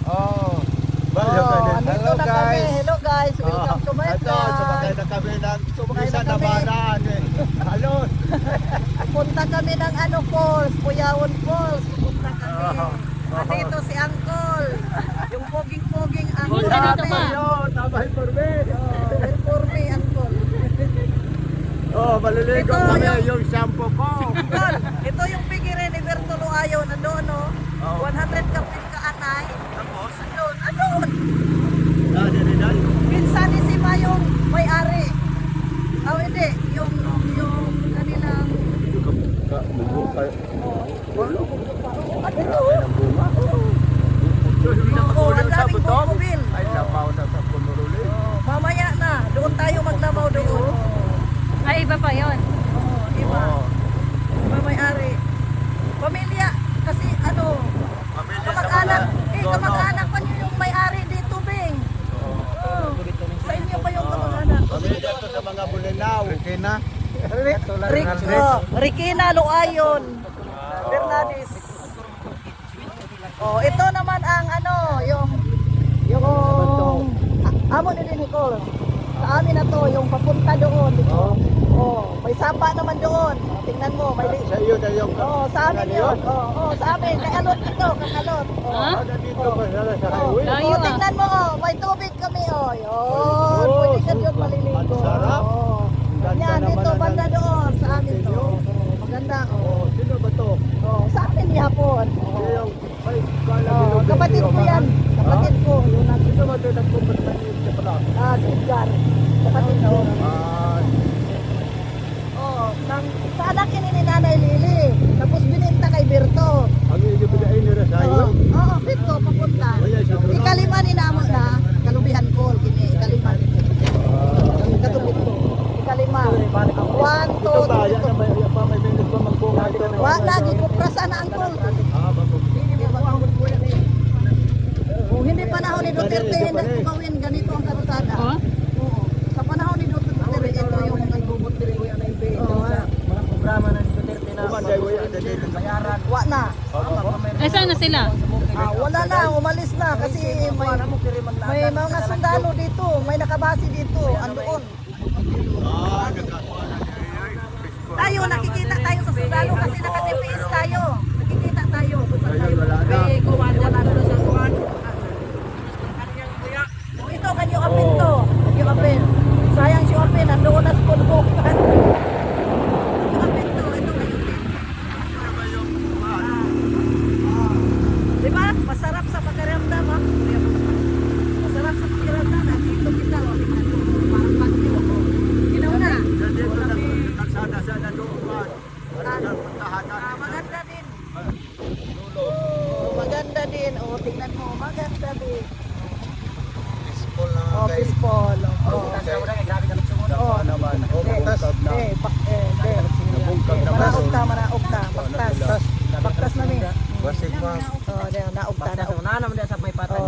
Oh. Andito na kami. Hello guys, welcome to my Ito, vlog. sumakay na kami ng sumakay sa Sumakay na kami. Nabanaan. Alon. Punta kami ng Falls, Puyawon Falls. Punta kami. Andito si Uncle. Yung poging-poging Uncle Punta dito namin. ba? Ayun, tabay for me. Well for me, Uncle. Oh, maliligo Ito kami yung- yung shampoo ko. Uncle, ito yung pigire ni Bertolo Ayo. Nandoon, no? 100 kapit ka anay. Tapos, Andun. dali. Minsan ni si Mayong may-ari. Oh, hindi. Yung kanilang... Oo, ang daming kukubil. Ay, labaw na sa pumuruli. Mamaya na, doon tayo maglamaw doon. Ay, iba pa yon. Oo, iba. Oo. Iba may-ari. Pamilya, kasi ano, Pamilya sa kamag-anak. mga dono. Kamag-anak pa niyo yung may-ari dito, Bing. Oo. Sa inyo pa yung kamag-anak. Pamilya to sa mga bulinaw. Kina? Rikina Loayon. Bernadis. Oh, ito naman ang ano, yung amo ni Nicole. Sa amin na to, yung papunta doon. May sapa naman doon. Tingnan mo, may Sa iyo na yung... sa amin yun. Sa amin. Kakalot dito, kakalot. Ha? Dito ba sa highway? Layo ah. Tingnan mo, may tubig kami. Yun. Pwede ka doon maliligo. Ang sarap. Ganda Yan, naman dito, ang- banda doon. Sa amin to. Maganda. Sino ba to? Sa amin hapon. Yung may kala Kapatid ko yan. Kapatid ko. Yung Sino ba ito nagpupunta niyo pala? si Edgar. Kapatid ko. Sa anak yun ni Nanay Lili. Tapos bininta kay Berto. Ang iyo ba ay nira sa iyo? Berto, papunta. Ikalima ni Namo na. Kalubihan ko. Ikalima. Katubit ko. Ikalima. 1, 2, 3, 4. May minutes pa magbunga ito. Lagi ko prasa na angkol. Hindi panahon ni Duterte, hindi ko gawin ganito ang karusada. Oh? Oo. Sa panahon ni Duterte, ito yung nagbubot diri ko ang ibig. Mga programa ng Duterte na Kumanday ko yan. bayaran. Wa na. Ay, saan na sila? Wala na, umalis na kasi may mga sundalo dito, may nakabase dito, andoon. Tayo, nakikita tayo sa sundalo kasi naka-GPS tayo. Nakikita tayo kung saan tayo. May kumanda na doon sa kuwan. Ito, kanyo apin to. Kanyo apin. Sayang si apin, nandoon na sa punbukan. Kanyo apin to, ito kanyo apin. Diba? Masarap sa pagkaramdam, ha? Masarap sa pagkaramdam. Nandito kita, o. Tingnan mo. Parang bagyo. Ginaw na. Dito na kalsada sa naluuan. Maganda din. Maganda din. O, tingnan mo. Maganda din. Peaceful na Peaceful. Grabe ka nagsunod. naman. Bungkag na. Manaog ka, manaog ka. Baktas. Baktas na ni. Basig pa. Naog ka, naog. Una naman din sa may patay.